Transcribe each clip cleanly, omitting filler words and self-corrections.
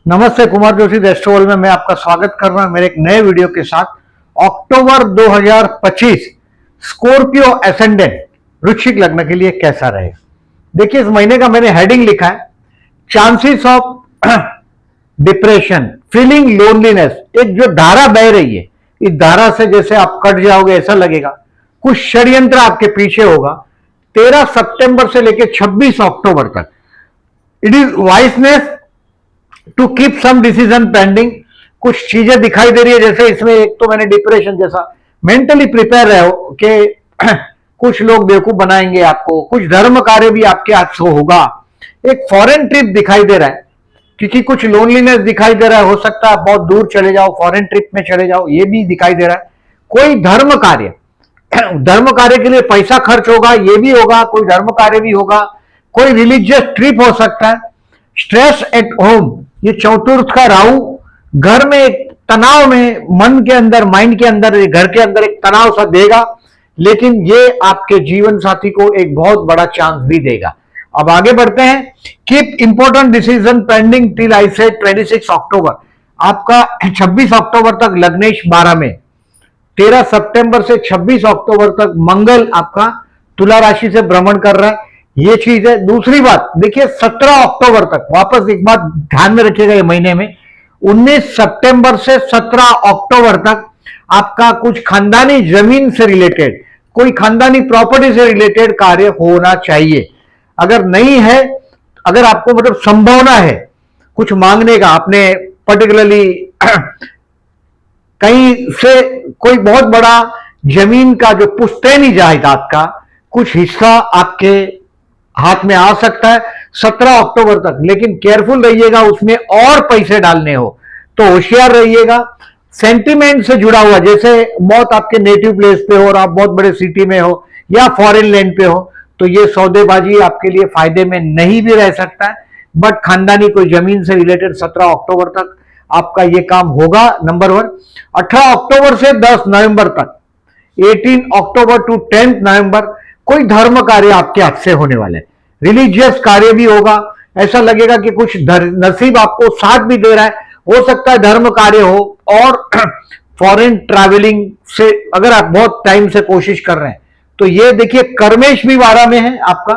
नमस्ते, कुमार जोशी एस्ट्रोवर्ल्ड में मैं आपका स्वागत कर रहा हूं मेरे एक नए वीडियो के साथ। अक्टूबर 2025 स्कॉर्पियो एसेंडेंट वृश्चिक लग्न के लिए कैसा रहेगा। देखिए, इस महीने का मैंने हेडिंग लिखा है chances of depression, feeling loneliness. एक जो धारा बह रही है, इस धारा से जैसे आप कट जाओगे ऐसा लगेगा। कुछ षड्यंत्र आपके पीछे होगा। 13 सितंबर से लेकर 26 अक्टूबर तक it is wiseness to keep some decision pending. कुछ चीजें दिखाई दे रही है, जैसे इसमें एक तो मैंने डिप्रेशन जैसा। मेंटली प्रिपेयर रहो कि कुछ लोग बेवकूफ बनाएंगे आपको, कुछ धर्म कार्य भी आपके हाथ से होगा। एक फॉरेन ट्रिप दिखाई दे रहा है, क्योंकि कुछ लोनलीनेस दिखाई दे रहा है। हो सकता है बहुत दूर चले जाओ, फॉरेन ट्रिप में चले जाओ, ये भी दिखाई दे रहा है। कोई धर्म कार्य धर्म कार्य के लिए पैसा खर्च होगा, ये भी होगा। कोई धर्म कार्य भी होगा, कोई रिलीजियस ट्रिप हो सकता है। स्ट्रेस एट होम, ये चतुर्थ का राहु घर में एक तनाव में, मन के अंदर, माइंड के अंदर, घर के अंदर एक तनाव सा देगा, लेकिन ये आपके जीवन साथी को एक बहुत बड़ा चांस भी देगा। अब आगे बढ़ते हैं। Keep important decision pending till I से 26 अक्टूबर। आपका 26 अक्टूबर तक लग्नेश 12 में, 13 सितंबर से 26 अक्टूबर तक मंगल आपका तुला राशि से भ्रमण कर रहा है। ये चीज है। दूसरी बात देखिए, 17 अक्टूबर तक, वापस एक बात ध्यान में रखिएगा, ये महीने में 19 सितंबर से 17 अक्टूबर तक आपका कुछ खानदानी जमीन से रिलेटेड, कोई खानदानी प्रॉपर्टी से रिलेटेड कार्य होना चाहिए। अगर नहीं है, अगर आपको मतलब संभावना है कुछ मांगने का, आपने पर्टिकुलरली कहीं से कोई बहुत बड़ा जमीन का जो पुश्तैनी जायदाद का कुछ हिस्सा आपके हाथ में आ सकता है 17 अक्टूबर तक। लेकिन केयरफुल रहिएगा, उसमें और पैसे डालने हो तो होशियार रहिएगा। सेंटिमेंट से जुड़ा हुआ, जैसे मौत आपके नेटिव प्लेस पे हो और आप बहुत बड़े सिटी में हो या फॉरेन लैंड पे हो, तो ये सौदेबाजी आपके लिए फायदे में नहीं भी रह सकता है। बट खानदानी कोई जमीन से रिलेटेड 17 अक्टूबर तक आपका ये काम होगा। नंबर 1। 18 अक्टूबर से 10 नवंबर तक, 18 अक्टूबर टू 10 नवंबर, कोई धर्म कार्य आपके हाथ से होने वाले। रिलीजियस कार्य भी होगा। ऐसा लगेगा कि कुछ नसीब आपको साथ भी दे रहा है। हो सकता है धर्म कार्य हो और फॉरेन ट्रैवलिंग से अगर आप बहुत टाइम से कोशिश कर रहे हैं तो ये देखिए, कर्मेश भी 12 में है आपका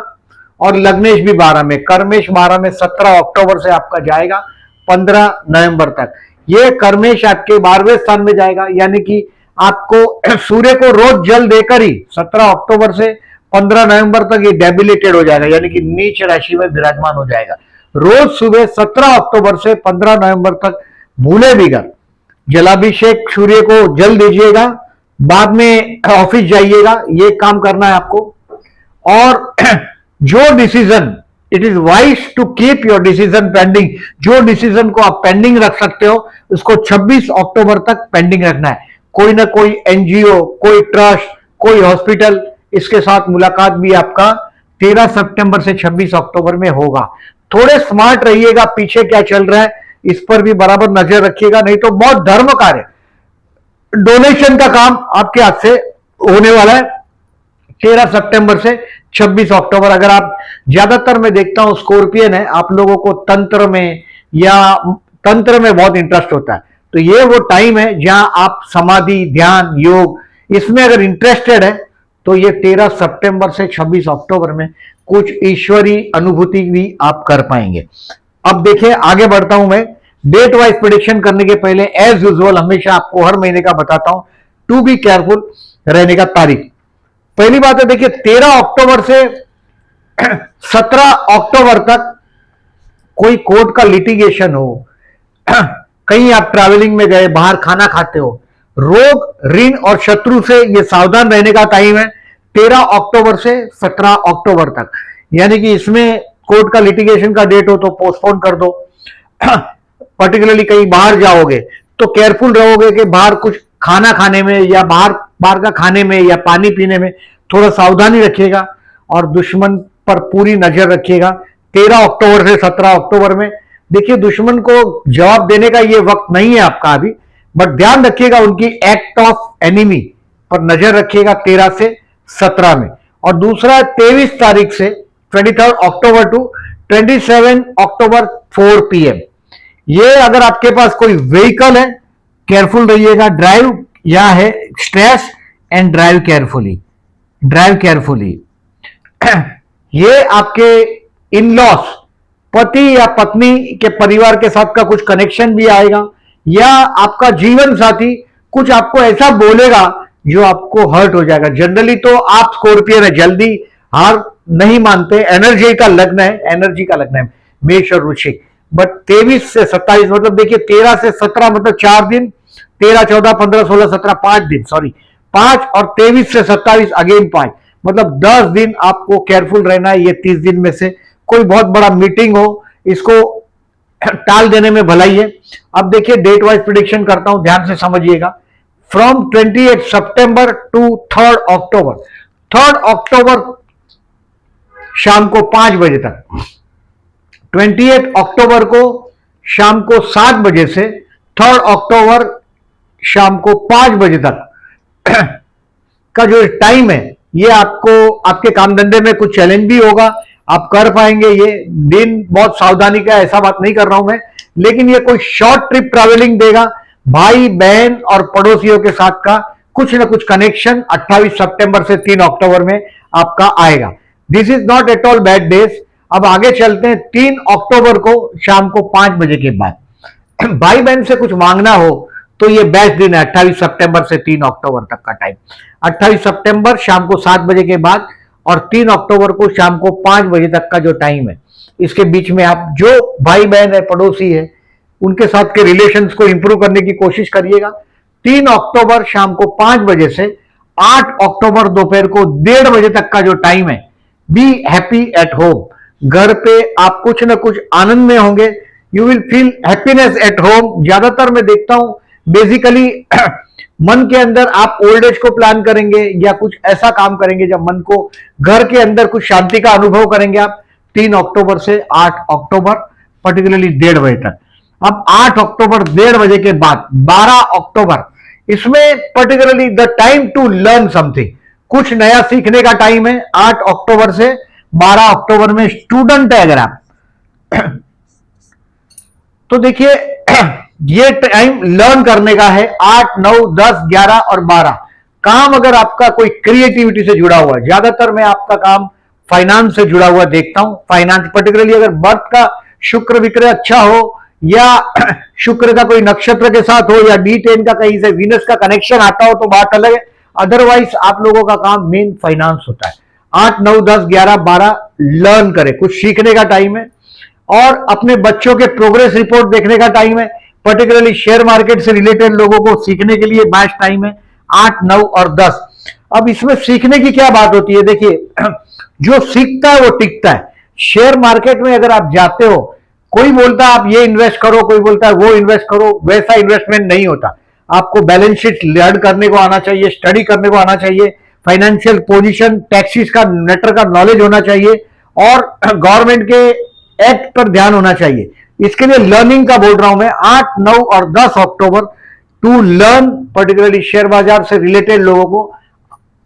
और लग्नेश भी 12 में। कर्मेश 12 में 17 अक्टूबर से आपका जाएगा 15 नवंबर तक। ये कर्मेश आपके 12वें स्थान में जाएगा, यानी कि आपको सूर्य को रोज जल देकर ही 17 अक्टूबर से 15 नवंबर तक ये डेबिलिटेड हो जाएगा, यानी कि नीच राशि में विराजमान हो जाएगा। रोज सुबह 17 अक्टूबर से 15 नवंबर तक भूले बिगर जलाभिषेक सूर्य को जल दीजिएगा, बाद में ऑफिस जाइएगा, ये काम करना है आपको। और जो decision, it is wise to keep your decision pending. जो डिसीजन को आप पेंडिंग रख सकते हो, उसको 26 अक्टूबर तक पेंडिंग रखना है। कोई ना कोई एनजीओ, कोई ट्रस्ट, कोई हॉस्पिटल, इसके साथ मुलाकात भी आपका 13 सितंबर से 26 अक्टूबर में होगा। थोड़े स्मार्ट रहिएगा, पीछे क्या चल रहा है इस पर भी बराबर नजर रखिएगा, नहीं तो बहुत धर्म कार्य, डोनेशन का काम आपके हाथ से होने वाला है 13 सितंबर से 26 अक्टूबर। अगर आप, ज्यादातर मैं देखता हूं स्कॉर्पियन है, आप लोगों को तंत्र में या तंत्र में बहुत इंटरेस्ट होता है, तो ये वो टाइम है जहां आप समाधि, ध्यान, योग, इसमें अगर इंटरेस्टेड है तो ये 13 सितंबर से 26 अक्टूबर में कुछ ईश्वरीय अनुभूति भी आप कर पाएंगे। अब देखिए, आगे बढ़ता हूं मैं। डेट वाइज प्रेडिक्शन करने के पहले एज यूजुअल हमेशा आपको हर महीने का बताता हूं टू बी केयरफुल रहने का तारीख। पहली बात है, देखिए 13 अक्टूबर से 17 अक्टूबर तक कोई कोर्ट का लिटिगेशन हो, कहीं आप ट्रैवलिंग में गए, बाहर खाना खाते हो, रोग, ऋण और शत्रु से ये सावधान रहने का टाइम है 13 अक्टूबर से 17 अक्टूबर तक। यानी कि इसमें कोर्ट का लिटिगेशन का डेट हो तो पोस्टपोन कर दो। पर्टिकुलरली कहीं बाहर जाओगे तो केयरफुल रहोगे कि बाहर कुछ खाना खाने में या बाहर का खाने में या पानी पीने में थोड़ा सावधानी रखिएगा और दुश्मन पर पूरी नजर रखिएगा 13 अक्टूबर से 17 अक्टूबर में। देखिए, दुश्मन को जवाब देने का ये वक्त नहीं है आपका अभी, बट ध्यान रखिएगा उनकी एक्ट ऑफ एनिमी पर नजर रखिएगा 13 से 17 में। और दूसरा 23 तारीख से 23 अक्टूबर टू 27 अक्टूबर 4 PM, ये अगर आपके पास कोई व्हीकल है, केयरफुल रहिएगा। ड्राइव या है stress and drive carefully, drive carefully. ये आपके इन लॉस, पति या पत्नी के परिवार के साथ का कुछ कनेक्शन भी आएगा, या आपका जीवन साथी कुछ आपको ऐसा बोलेगा जो आपको हर्ट हो जाएगा। जनरली तो आप स्कॉर्पियन है, जल्दी हार नहीं मानते, एनर्जी का लग्न है, एनर्जी का लग्न है मेष और वृश्चिक। बट 23 से 27 मतलब देखिए 13 से 17 मतलब 4 दिन, 13 14 15 16 17 5 दिन, सॉरी 5, और 23 से 27 अगेन 5, मतलब 10 दिन आपको केयरफुल रहना है। ये 30 दिन में से कोई बहुत बड़ा मीटिंग हो, इसको टाल देने में भलाई है। अब देखिए डेट वाइज प्रिडिक्शन करता हूं, ध्यान से समझिएगा। फ्रॉम 28 सितंबर टू 3 अक्टूबर, 3 अक्टूबर शाम को 5 बजे तक, 28 अक्टूबर को शाम को 7 बजे से 3 अक्टूबर शाम को 5 बजे तक का जो टाइम है, ये आपको आपके काम धंधे में कुछ चैलेंज भी होगा, आप कर पाएंगे। ये दिन बहुत सावधानी का, ऐसा बात नहीं कर रहा हूं मैं, लेकिन ये कोई शॉर्ट ट्रिप ट्रैवलिंग देगा। भाई बहन और पड़ोसियों के साथ का कुछ ना कुछ कनेक्शन 28 सितंबर से 3 अक्टूबर में आपका आएगा। This is not at all bad days. अब आगे चलते हैं। 3 अक्टूबर को शाम को 5 बजे के बाद भाई बहन से कुछ मांगना हो तो ये बेस्ट दिन है, 28 सितंबर से 3 अक्टूबर तक का टाइम। 28 सितंबर शाम को 7 बजे के बाद और 3 अक्टूबर को शाम को 5 बजे तक का जो टाइम है, इसके बीच में आप जो भाई बहन है, पड़ोसी है, उनके साथ के रिलेशंस को इंप्रूव करने की कोशिश करिएगा। 3 अक्टूबर शाम को 5 बजे से 8 अक्टूबर दोपहर को 1:30 बजे तक का जो टाइम है, बी हैप्पी एट होम। घर पे आप कुछ ना कुछ आनंद में होंगे, you will feel happiness at home. ज्यादातर मैं देखता हूं बेसिकली मन के अंदर आप ओल्ड एज को प्लान करेंगे या कुछ ऐसा काम करेंगे जब मन को घर के अंदर कुछ शांति का अनुभव करेंगे आप। 3 अक्टूबर से 8 अक्टूबर पर्टिकुलरली 1:30 बजे तक। अब 8 अक्टूबर 1:30 बजे के बाद 12 अक्टूबर, इसमें particularly the time to learn something, कुछ नया सीखने का टाइम है। 8 अक्टूबर से 12 अक्टूबर में स्टूडेंट है अगर आप तो देखिए ये टाइम लर्न करने का है। 8 9 10 11 और 12 काम अगर आपका कोई क्रिएटिविटी से जुड़ा हुआ है, ज्यादातर मैं आपका काम फाइनेंस से जुड़ा हुआ देखता हूं। फाइनेंस पर्टिकुलरली अगर बर्थ का शुक्र विक्रय अच्छा हो या शुक्र का कोई नक्षत्र के साथ हो या D10 का कहीं से वीनस का कनेक्शन आता हो तो बात अलग है। अदरवाइज आप लोगों का काम मेन फाइनेंस होता है। 8 9 10 11 12 लर्न करें, कुछ सीखने का टाइम है। और अपने बच्चों के प्रोग्रेस रिपोर्ट देखने का टाइम है। पर्टिकुलरली शेयर मार्केट से रिलेटेड लोगों को सीखने के लिए बेस्ट टाइम है 8 9 और 10। अब इसमें सीखने की क्या बात होती है, देखिए जो सीखता है वो टिकता है। शेयर मार्केट में अगर आप जाते हो, कोई बोलता है आप ये इन्वेस्ट करो, कोई बोलता है वो इन्वेस्ट करो, वैसा इन्वेस्टमेंट नहीं होता। आपको बैलेंस शीट लर्न करने को आना चाहिए, स्टडी करने को आना चाहिए, फाइनेंशियल पोजीशन, टैक्सेस का मैटर का नॉलेज होना चाहिए और गवर्नमेंट के एक्ट पर ध्यान होना चाहिए। इसके लिए लर्निंग का बोल रहा हूं मैं। 8 9 और 10 अक्टूबर टू लर्न पर्टिकुलरली शेयर बाजार से रिलेटेड लोगों को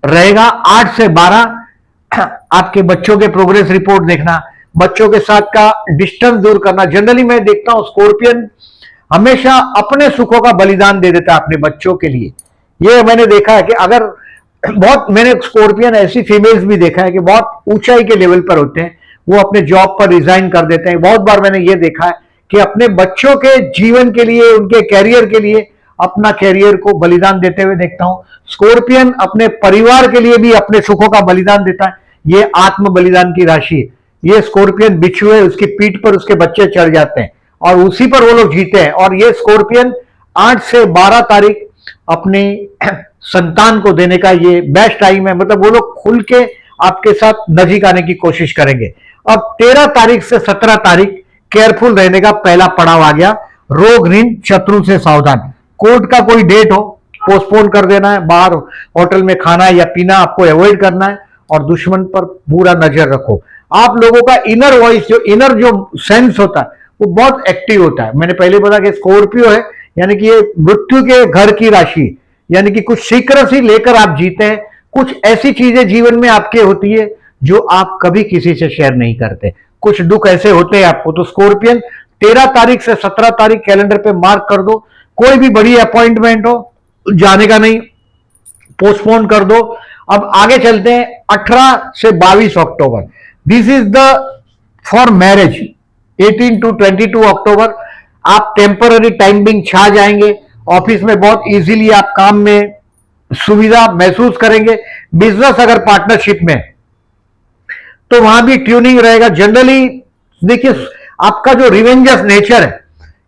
रहेगा। 8 से 12 आपके बच्चों के प्रोग्रेस रिपोर्ट देखना, बच्चों के साथ का डिस्टेंस दूर करना। जनरली मैं देखता हूं स्कॉर्पियन हमेशा अपने सुखों का बलिदान दे देता है अपने बच्चों के लिए। ये मैंने देखा है कि अगर बहुत, मैंने स्कॉर्पियन ऐसी फीमेल्स भी देखा है कि बहुत ऊंचाई के लेवल पर होते हैं, वो अपने जॉब पर रिजाइन कर देते हैं। बहुत बार मैंने ये देखा है कि अपने बच्चों के जीवन के लिए, उनके कैरियर के लिए अपना कैरियर को बलिदान देते हुए देखता हूं। स्कॉर्पियन अपने परिवार के लिए भी अपने सुखों का बलिदान देता है। ये आत्म बलिदान की राशि है। ये स्कॉर्पियन बिच्छू है, उसकी पीठ पर उसके बच्चे चढ़ जाते हैं और उसी पर वो लोग जीते हैं। और ये स्कॉर्पियन 8 से 12 तारीख अपने संतान को देने का ये बेस्ट टाइम है। मतलब वो लोग खुल के आपके साथ नजीक आने की कोशिश करेंगे। अब 13 तारीख से 17 तारीख केयरफुल रहने का पहला पड़ाव आ गया। रोग ऋण शत्रु से सावधान। कोर्ट का कोई डेट हो, पोस्टपोन कर देना है, बाहर होटल में खाना या पीना आपको अवॉइड करना है और दुश्मन पर पूरा नजर रखो। आप लोगों का इनर वॉइस, जो इनर जो सेंस होता है वो बहुत एक्टिव होता है। मैंने पहले बोला कि स्कॉर्पियो है यानी कि ये मृत्यु के घर की राशि, यानी कि कुछ सीक्रेसी लेकर आप जीते हैं। कुछ ऐसी चीजें जीवन में आपके होती है जो आप कभी किसी से शेयर नहीं करते। कुछ दुख ऐसे होते हैं आपको। तो स्कॉर्पियन 13 तारीख से 17 तारीख कैलेंडर पे मार्क कर दो। कोई भी बड़ी अपॉइंटमेंट हो, जाने का नहीं, पोस्टपोन कर दो। अब आगे चलते हैं 18 से 22 अक्टूबर। This is the for marriage. 18 to 22 अक्टूबर आप टेम्पररी टाइमिंग छा जाएंगे। ऑफिस में बहुत इजीली आप काम में सुविधा महसूस करेंगे। बिजनेस अगर पार्टनरशिप में तो वहां भी ट्यूनिंग रहेगा। जनरली देखिए, आपका जो रिवेंजस नेचर है,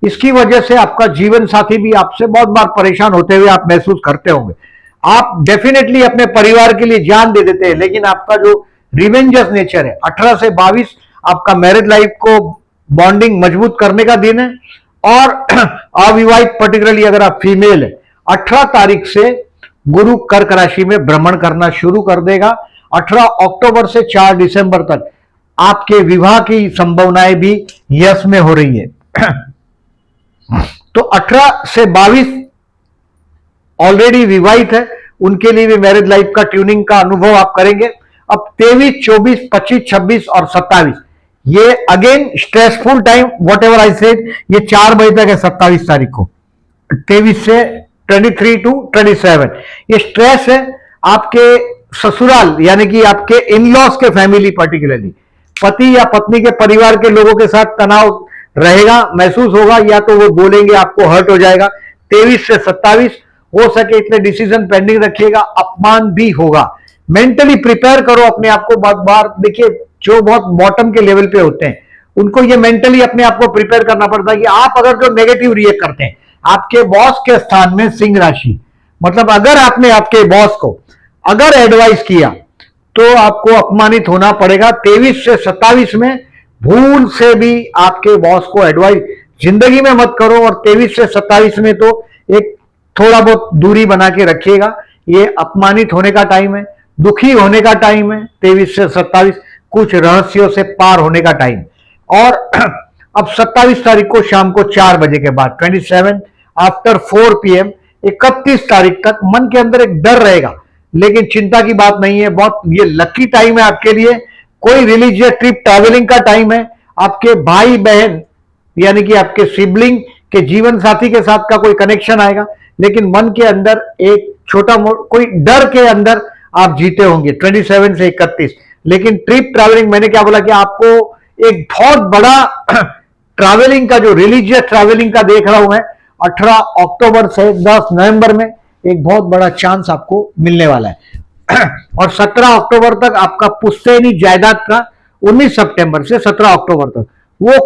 इसकी वजह से आपका जीवन साथी भी आपसे बहुत बार परेशान होते हुए आप महसूस करते होंगे। आप डेफिनेटली अपने परिवार के लिए जान दे देते हैं, लेकिन आपका जो रिवेंजस नेचर है, 18 से 22 आपका मैरिज लाइफ को बॉन्डिंग मजबूत करने का दिन है। और अविवाहित, पर्टिकुलरली अगर आप फीमेल है, 18 तारीख से गुरु कर्क राशि में भ्रमण करना शुरू कर देगा। 18 अक्टूबर से 4 दिसंबर तक आपके विवाह की संभावनाएं भी यश में हो रही है। तो 18 से 22 ऑलरेडी विवाहित है, उनके लिए भी मैरिज लाइफ का ट्यूनिंग का अनुभव आप करेंगे। अब 23, 24, 25, 26 और 27 ये again stressful time, what ever I said, ये 4 बजे तक है 27 तारीख को। 23 से 23 टू 27 ये स्ट्रेस है आपके ससुराल, यानी कि आपके इन लॉज के फैमिली, पर्टिकुलरली पति या पत्नी के परिवार के लोगों के साथ तनाव रहेगा, महसूस होगा, या तो वो बोलेंगे आपको हर्ट हो जाएगा। 23 से 27 हो सके इतने डिसीजन पेंडिंग रखिएगा, अपमान भी होगा। मेंटली प्रिपेयर करो अपने आप को। बहुत बार देखिए, जो बहुत बॉटम के लेवल पे होते हैं उनको ये मेंटली अपने आप को प्रिपेयर करना पड़ता है कि आप अगर जो नेगेटिव रिएक्ट करते हैं, आपके बॉस के स्थान में सिंह राशि, मतलब अगर आपने आपके बॉस को अगर एडवाइस किया तो आपको अपमानित होना पड़ेगा। 23 से 27 में भूल से भी आपके बॉस को एडवाइस जिंदगी में मत करो। और 23 से 27 में तो एक थोड़ा बहुत दूरी बना के रखिएगा। ये अपमानित होने का टाइम है, दुखी होने का टाइम है। 23 से 27 कुछ रहस्यों से पार होने का टाइम। और अब 27 तारीख को शाम को 4 बजे के बाद, 27 आफ्टर 4 PM, 31 तारीख तक मन के अंदर एक डर रहेगा, लेकिन चिंता की बात नहीं है। बहुत ये लकी टाइम है आपके लिए। कोई रिलीजियस ट्रिप, ट्रैवलिंग का टाइम है। आपके भाई बहन यानी कि आपके सिबलिंग के जीवन साथी के साथ का कोई कनेक्शन आएगा, लेकिन मन के अंदर एक छोटा कोई डर के अंदर आप जीते होंगे 27 से 31। लेकिन ट्रिप, ट्रैवलिंग, मैंने क्या बोला कि आपको एक बहुत बड़ा ट्रैवलिंग का, जो रिलीजियस ट्रैवलिंग का देख रहा हूं मैं, 18 अक्टूबर से 10 नवंबर में एक बहुत बड़ा चांस आपको मिलने वाला है। और 17 अक्टूबर तक आपका पुश्तैनी जायदाद का, 19 सितंबर से 17 अक्टूबर तक वो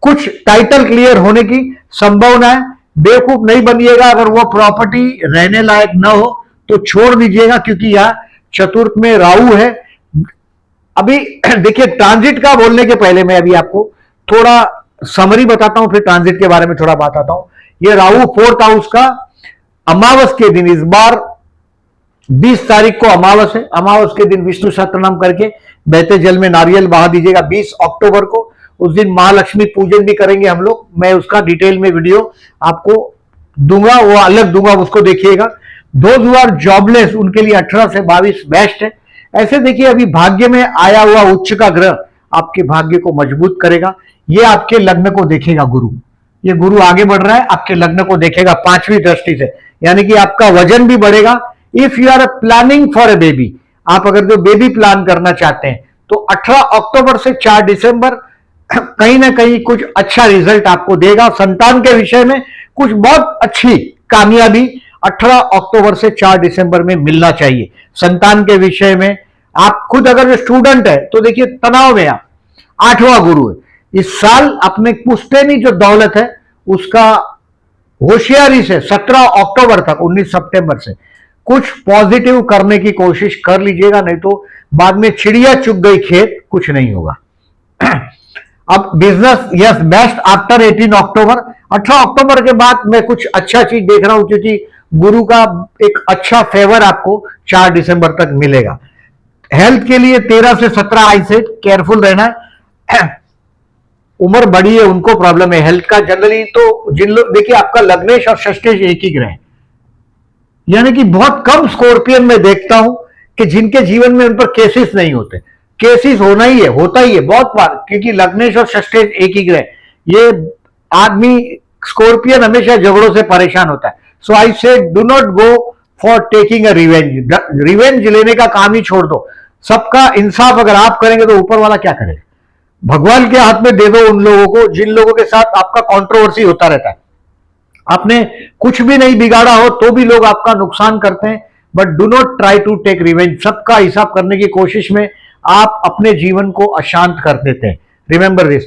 कुछ टाइटल क्लियर होने की संभावना है। बेवकूफ नहीं बनिएगा, अगर वो प्रॉपर्टी रहने लायक ना हो तो छोड़ दीजिएगा, क्योंकि यह चतुर्थ में राहु है। अभी देखिए, ट्रांजिट का बोलने के पहले मैं अभी आपको थोड़ा समरी बताता हूं, फिर ट्रांजिट के बारे में थोड़ा बताता हूं। ये राहु 4th हाउस का अमावस के दिन, इस बार 20 तारीख को अमावस है। अमावस के दिन विष्णु सहस्त्रनाम करके बहते जल में नारियल बहा दीजिएगा। 20 अक्टूबर को उस दिन महालक्ष्मी पूजन भी करेंगे हम लोग। मैं उसका डिटेल में वीडियो आपको दूंगा, वो अलग दूंगा, उसको देखिएगा। दोज हू आर जॉबलेस, उनके लिए 18 से 22 बेस्ट है। ऐसे देखिए, अभी भाग्य में आया हुआ उच्च का ग्रह आपके भाग्य को मजबूत करेगा। ये आपके लग्न को देखेगा गुरु, ये गुरु आगे बढ़ रहा है, आपके लग्न को देखेगा 5वीं दृष्टि से, यानी कि आपका वजन भी बढ़ेगा। If you are planning for a baby, आप अगर जो बेबी प्लान करना चाहते हैं तो 18 अक्टूबर से 4 दिसंबर कहीं ना कहीं कुछ अच्छा रिजल्ट आपको देगा। संतान के विषय में कुछ बहुत अच्छी कामयाबी 18 अक्टूबर से 4 दिसंबर में मिलना चाहिए। संतान के विषय में आप खुद अगर स्टूडेंट है तो देखिए, तनाव में आप 8वां गुरु है। इस साल अपने पुश्तैनी जो दौलत है उसका होशियारी से 17 अक्टूबर तक, 19 सितंबर से कुछ पॉजिटिव करने की कोशिश कर लीजिएगा, नहीं तो बाद में चिड़िया चुग गई खेत, कुछ नहीं होगा। अब बिजनेस, यस, बेस्ट आफ्टर 18 अक्टूबर। 18 अक्टूबर के बाद मैं कुछ अच्छा चीज देख रहा हूं, क्योंकि गुरु का एक अच्छा फेवर आपको 4 दिसंबर तक मिलेगा। हेल्थ के लिए 13 से 17 आई से केयरफुल रहना है। उम्र बड़ी है, उनको प्रॉब्लम है हेल्थ का। जनरली तो जिन लोग, देखिए आपका लग्नेश और षष्ठेश एक ही ग्रह, यानी कि बहुत कम स्कॉर्पियन में देखता हूं कि जिनके जीवन में उन पर केसेस नहीं होते। केसेस होना ही है, होता ही है बहुत बार, क्योंकि लग्नेश और षष्ठेश एक ही ग्रह, ये आदमी स्कॉर्पियन हमेशा झगड़ों से परेशान होता है। सो आई से do not go for taking a revenge, revenge लेने का काम ही छोड़ दो। सबका इंसाफ अगर आप करेंगे तो ऊपर वाला क्या करेगा? भगवान के हाथ में दे दो उन लोगों को जिन लोगों के साथ आपका कंट्रोवर्सी होता रहता है। आपने कुछ भी नहीं बिगाड़ा हो तो भी लोग आपका नुकसान करते हैं, but do not try to take revenge. सबका हिसाब करने की कोशिश में आप अपने जीवन को अशांत कर देते हैं। Remember this.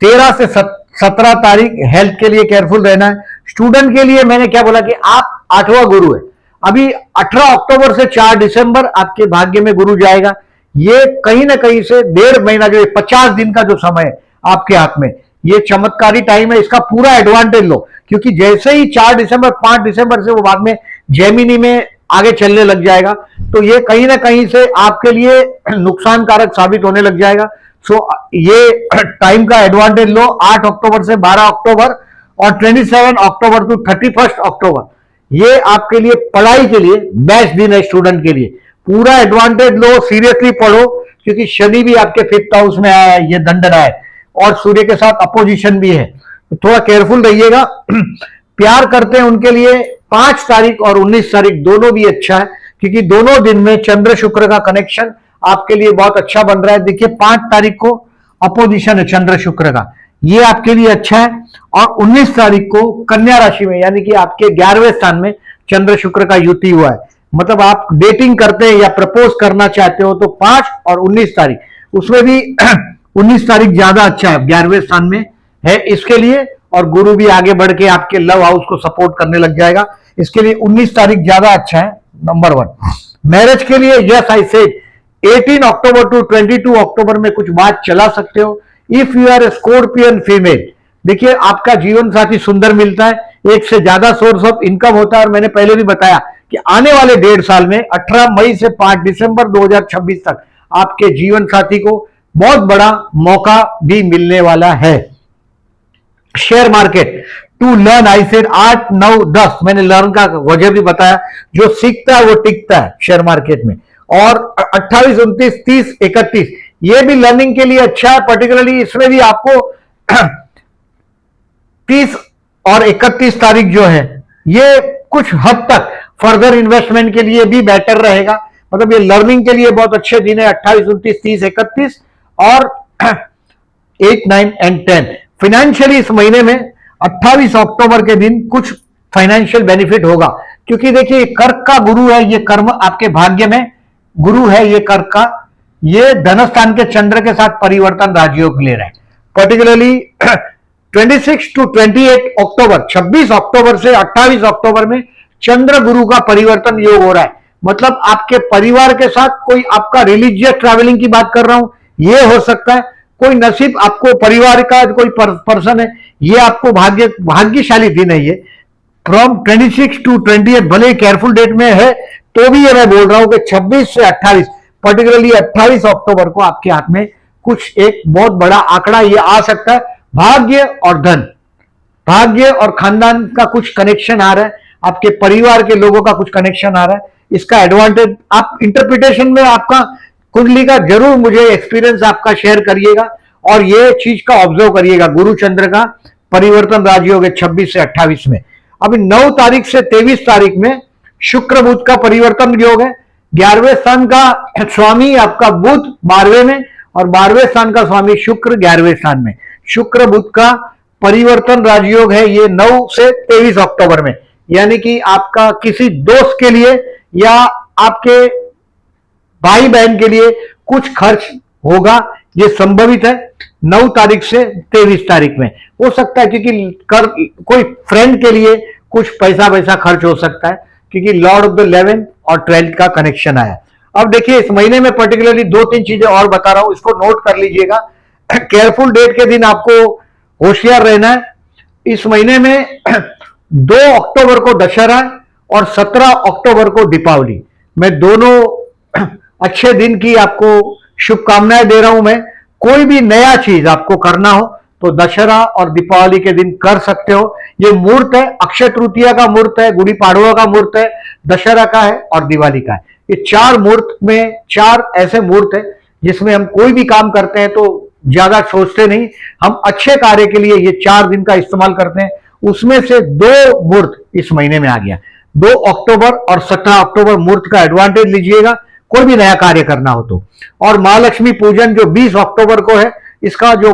13 से 17 तारीख हेल्थ के लिए केयरफुल रहना है। स्टूडेंट के लिए मैंने क्या बोला कि आप 8वां गुरु है। अभी 18 अक्टूबर से 4 दिसंबर आपके भाग्य में गुरु जाएगा। ये कहीं ना कहीं से 1.5 महीना, जो 50 दिन का जो समय है आपके हाथ में, ये चमत्कारी टाइम है। इसका पूरा एडवांटेज लो, क्योंकि जैसे ही 4 दिसंबर 5 दिसंबर से वो बाद में जेमिनी में आगे चलने लग जाएगा, तो ये कहीं ना कहीं से आपके लिए नुकसानकारक साबित होने लग जाएगा। सो ये टाइम का एडवांटेज लो। 8 अक्टूबर से 12 अक्टूबर और 27 अक्टूबर टू 31 अक्टूबर, ये आपके लिए पढ़ाई के लिए बेस्ट दिन है। स्टूडेंट के लिए पूरा एडवांटेज लो, सीरियसली पढ़ो, क्योंकि शनि भी आपके 5th हाउस में आया है, ये दंडन है, और सूर्य के साथ अपोजिशन भी है, तो थोड़ा केयरफुल रहिएगा। प्यार करते हैं उनके लिए 5 तारीख और 19 तारीख दोनों भी अच्छा है, क्योंकि दोनों दिन में चंद्र शुक्र का कनेक्शन आपके लिए बहुत अच्छा बन रहा है। देखिए 5 तारीख को अपोजिशन है चंद्र शुक्र का, ये आपके लिए अच्छा है। और 19 तारीख को कन्या राशि में, यानी कि आपके 11वें स्थान में चंद्र शुक्र का युति हुआ है। मतलब आप डेटिंग करते हैं या प्रपोज करना चाहते हो तो 5 और 19 तारीख, उसमें भी 19 तारीख ज्यादा अच्छा है, 11वें स्थान में है इसके लिए, और गुरु भी आगे बढ़ के आपके लव हाउस को सपोर्ट करने लग जाएगा। इसके लिए 19 तारीख ज्यादा अच्छा है, नंबर 1। मैरिज के लिए yes I said 18 October to 22 October में कुछ बात चला सकते हो। If you are a scorpion female, देखिए आपका जीवन साथी सुंदर मिलता है, एक से ज्यादा सोर्स ऑफ इनकम होता है। और मैंने पहले भी बताया कि आने वाले 1.5 साल में 18 मई से 5 दिसंबर 2026 तक आपके जीवन साथी को बहुत बड़ा मौका भी मिलने वाला है। Share market to learn, I said 8, 9, 10, मैंने लर्न का वजह भी बताया। जो सीखता है वो टिकता है शेयर मार्केट में। और 28, 29, 30, 31 ये भी लर्निंग के लिए अच्छा है। पर्टिकुलरली इसमें भी आपको 30 और 31 तारीख जो है ये कुछ हद तक फर्दर इन्वेस्टमेंट के लिए भी बेटर रहेगा। मतलब ये लर्निंग के लिए बहुत अच्छे दिन है 28, 29, 30, 31 और 8, 9 एंड 10। फाइनेंशियली इस महीने में 28 अक्टूबर के दिन कुछ फाइनेंशियल बेनिफिट होगा, क्योंकि देखिए कर्क का गुरु है, ये कर्म आपके भाग्य में गुरु है, ये कर्क का, ये धनस्थान के चंद्र के साथ परिवर्तन राजयोग ले रहा है। पर्टिकुलरली 26 टू 28 अक्टूबर, 26 अक्टूबर से 28 अक्टूबर में चंद्र गुरु का परिवर्तन योग हो रहा है। मतलब आपके परिवार के साथ कोई आपका रिलीजियस ट्रैवलिंग की बात कर रहा हूं, ये हो सकता है। कोई नसीब आपको परिवार का कोई पर्सन है, ये आपको भाग्यशाली दिन है ये। फ्रॉम 26 टू 28, भले केयरफुल डेट में है तो भी ये मैं बोल रहा हूं कि 26 से 28, पर्टिकुलरली 28 अक्टूबर को आपके हाथ में कुछ एक बहुत बड़ा आंकड़ा ये आ सकता है। भाग्य और धन, भाग्य और खानदान का कुछ कनेक्शन आ रहा है, आपके परिवार के लोगों का कुछ कनेक्शन आ रहा है। इसका एडवांटेज आप इंटरप्रिटेशन में आपका कुंडली का जरूर मुझे एक्सपीरियंस आपका शेयर करिएगा, और ये चीज का ऑब्जर्व करिएगा। गुरु चंद्र का परिवर्तन राजयोग है 26 से 28 में। अभी 9 तारीख से 23 तारीख में शुक्र बुध का परिवर्तन योग है। 11वें स्थान का स्वामी आपका बुध 12वें में, और 12वें स्थान का स्वामी शुक्र 11वें स्थान में। शुक्र बुध का परिवर्तन राजयोग है ये 9 से 23 अक्टूबर में, यानी कि आपका किसी दोस्त के लिए या आपके भाई बहन के लिए कुछ खर्च होगा, ये संभवित है 9 तारीख से 23 तारीख में हो सकता है, क्योंकि कोई फ्रेंड के लिए कुछ पैसा खर्च हो सकता है, क्योंकि लॉर्ड ऑफ द 11 और 12 का कनेक्शन आया। अब देखिए इस महीने में पर्टिकुलरली 2-3 चीजें और बता रहा हूं, इसको नोट कर लीजिएगा। केयरफुल डेट के दिन आपको होशियार रहना है। इस महीने में 2 अक्टूबर को दशहरा और 17 अक्टूबर को दीपावली, मैं दोनों अच्छे दिन की आपको शुभकामनाएं दे रहा हूं। मैं कोई भी नया चीज आपको करना हो तो दशहरा और दीपावली के दिन कर सकते हो। ये मुहूर्त है, अक्षय तृतीया का मुहूर्त है, गुड़ी पाड़वा का मुहूर्त है, दशहरा का है और दिवाली का है। ये 4 मुहूर्त में 4 ऐसे मुहूर्त है जिसमें हम कोई भी काम करते हैं तो ज्यादा सोचते नहीं, हम अच्छे कार्य के लिए ये 4 दिन का इस्तेमाल करते हैं। उसमें से 2 मुहूर्त इस महीने में आ गया, 2 अक्टूबर और 17 अक्टूबर मुहूर्त का एडवांटेज लीजिएगा कोई भी नया कार्य करना हो तो। और महालक्ष्मी पूजन जो 20 अक्टूबर को है, इसका जो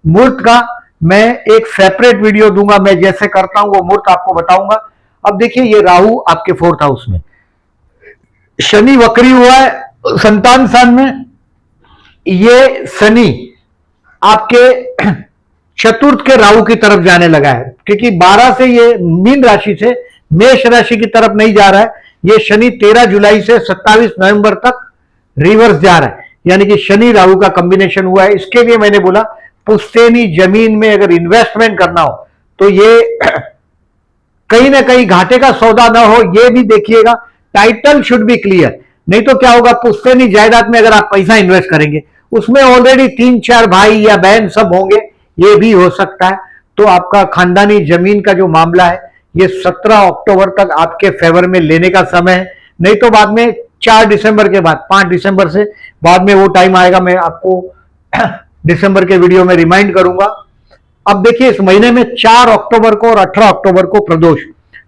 मुहूर्त का मैं एक सेपरेट वीडियो दूंगा, मैं जैसे करता हूं वो मुहूर्त आपको बताऊंगा। अब देखिए, ये राहु आपके 4th हाउस में, शनि वक्री हुआ है संतान स्थान में। ये शनि आपके 4th के राहु की तरफ जाने लगा है, क्योंकि 12 से ये मीन राशि से मेष राशि की तरफ नहीं जा रहा है। ये शनि 13 जुलाई से 27 नवंबर तक रिवर्स जा रहा है, यानी कि शनि राहु का कॉम्बिनेशन हुआ है। इसके लिए मैंने बोला पुश्तैनी जमीन में अगर इन्वेस्टमेंट करना हो तो ये कहीं ना कहीं घाटे का सौदा ना हो, ये भी देखिएगा। टाइटल शुड बी क्लियर, नहीं तो क्या होगा, पुश्तैनी जायदाद में अगर आप पैसा इन्वेस्ट करेंगे उसमें ऑलरेडी 3-4 भाई या बहन सब होंगे, ये भी हो सकता है। तो आपका खानदानी जमीन का जो मामला है ये 17 अक्टूबर तक आपके फेवर में लेने का समय है, नहीं तो बाद में 4 दिसंबर के बाद, 5 दिसंबर से बाद में वो टाइम आएगा, मैं आपको दिसंबर के वीडियो में रिमाइंड करूंगा। अब देखिए, इस महीने में 4 अक्टूबर को और 18 अक्टूबर को प्रदोष,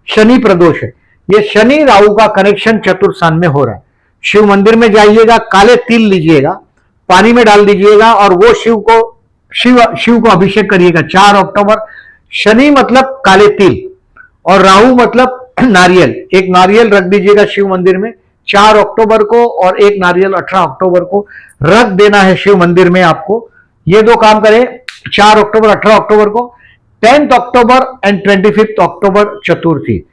शनि प्रदोष है। ये शनि राहु का कनेक्शन चतुर्थ स्थान में हो रहा है। शिव मंदिर में जाइएगा, काले तिल लीजिएगा, पानी में डाल दीजिएगा और वो शिव को अभिषेक करिएगा 4 अक्टूबर। शनि मतलब काले तिल और राहु मतलब नारियल, एक नारियल रख दीजिएगा शिव मंदिर में 4 अक्टूबर को, और एक नारियल 18 अक्टूबर को रख देना है शिव मंदिर में आपको। ये 2 काम करें 4 अक्टूबर 18 अक्टूबर को। 10th अक्टूबर एंड 25th अक्टूबर चतुर्थी,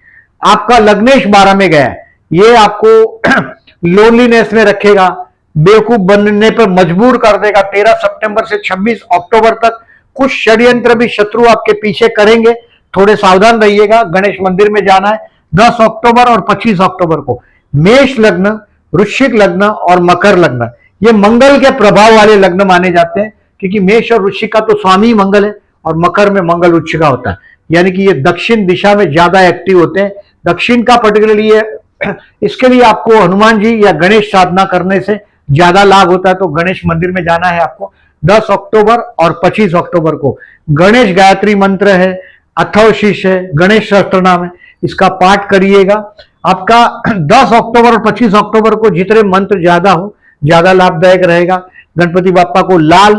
आपका लग्नेश 12 में गया है, ये आपको लोनलीनेस में रखेगा, बेवकूफ बनने पर मजबूर कर देगा। 13 सितंबर से 26 अक्टूबर तक कुछ षड्यंत्र भी शत्रु आपके पीछे करेंगे, थोड़े सावधान रहिएगा। गणेश मंदिर में जाना है। 10 अक्टूबर और 25 अक्टूबर को मेष लग्न, वृश्चिक लग्न और मकर लग्न, ये मंगल के प्रभाव वाले लग्न माने जाते हैं, क्योंकि मेष और वृश्चिक का तो स्वामी मंगल है और मकर में मंगल उच्च का होता है, यानी कि ये दक्षिण दिशा में ज्यादा एक्टिव होते हैं। दक्षिण का पर्टिकुलरली इसके लिए आपको हनुमान जी या गणेश साधना करने से ज्यादा लाभ होता है, तो गणेश मंदिर में जाना है आपको। 10 अक्टूबर और 25 अक्टूबर को गणेश गायत्री मंत्र है, अथर्वशीष है, गणेश सहस्त्रनाम है, इसका पाठ करिएगा। आपका 10 अक्टूबर और 25 अक्टूबर को जितने मंत्र ज्यादा हो ज्यादा लाभदायक रहेगा। गणपति बापा को लाल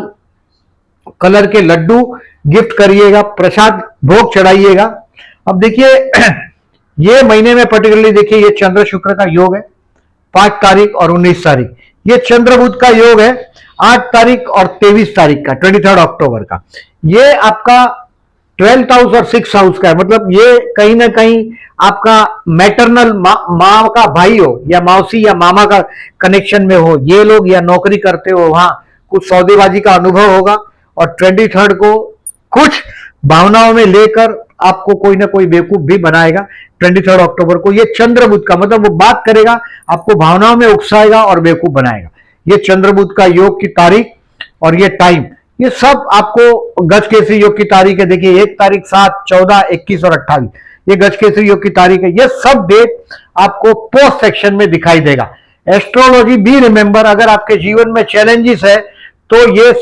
कलर के लड्डू गिफ्ट करिएगा, प्रसाद भोग चढ़ाइएगा। अब देखिए, ये महीने में पर्टिकुलरली देखिए, ये चंद्र शुक्र का योग है 5 तारीख और 19 तारीख, ये चंद्र बुध का योग है 8 तारीख और 23 तारीख का, 23 अक्टूबर का। ये आपका 12th हाउस और 6th हाउस का है, मतलब ये कहीं ना कहीं आपका मैटरनल माँ का भाई हो या मौसी या मामा का कनेक्शन में हो, ये लोग या नौकरी करते हो, वहां कुछ सौदेबाजी का अनुभव होगा। और 23 को कुछ भावनाओं में लेकर आपको कोई ना कोई बेवकूफ भी बनाएगा। 23 अक्टूबर को ये चंद्र बुध का, मतलब वो बात करेगा, आपको भावनाओं में उकसाएगा और बेवकूफ बनाएगा। ये चंद्र बुध का योग की तारीख और ये टाइम, ये सब आपको गजकेसरी योग की तारीख है। देखिए 1 तारीख, 7, 14, 21 और 28, ये गजकेसरी योग की तारीख है। ये सब डेट आपको पोस्ट सेक्शन में दिखाई देगा। एस्ट्रोलॉजी भी रिमेंबर, अगर आपके जीवन में चैलेंजेस है तो ये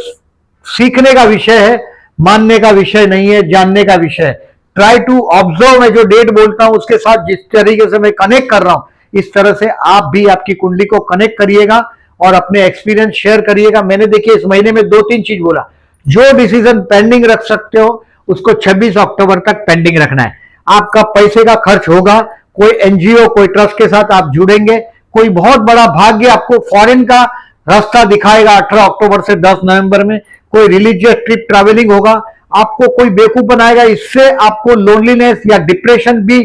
सीखने का विषय है, मानने का विषय नहीं है, जानने का विषय है। ट्राई टू ऑब्जर्व, मैं जो डेट बोलता हूं उसके साथ जिस तरीके से मैं कनेक्ट कर रहा हूं, इस तरह से आप भी आपकी कुंडली को कनेक्ट करिएगा और अपने एक्सपीरियंस शेयर करिएगा। मैंने देखिए इस महीने में 2-3 चीज बोला, जो डिसीजन पेंडिंग रख सकते हो उसको 26 अक्टूबर तक पेंडिंग रखना है। आपका पैसे का खर्च होगा, कोई एनजीओ, कोई ट्रस्ट के साथ आप जुड़ेंगे, कोई बहुत बड़ा भाग्य आपको फॉरेन का रास्ता दिखाएगा 18 अक्टूबर से 10 नवंबर में, कोई रिलीजियस ट्रिप ट्रैवलिंग होगा, आपको कोई बेवकूफ बनाएगा, इससे आपको लोनलीनेस या डिप्रेशन भी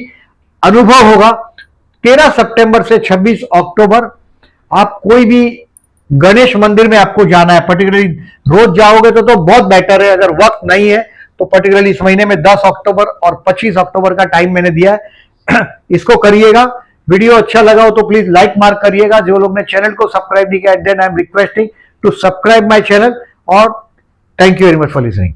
अनुभव होगा। 13 सितंबर से 26 अक्टूबर आप कोई भी गणेश मंदिर में आपको जाना है, पर्टिकुलरली रोज जाओगे तो बहुत बेटर है। अगर वक्त नहीं है तो पर्टिकुलरली इस महीने में 10 अक्टूबर और 25 अक्टूबर का टाइम मैंने दिया है, इसको करिएगा। वीडियो अच्छा लगा हो तो प्लीज लाइक मार्क करिएगा। जो लोग ने चैनल को सब्सक्राइब नहीं किया, then I am requesting to subscribe my channel. और thank you very much for listening.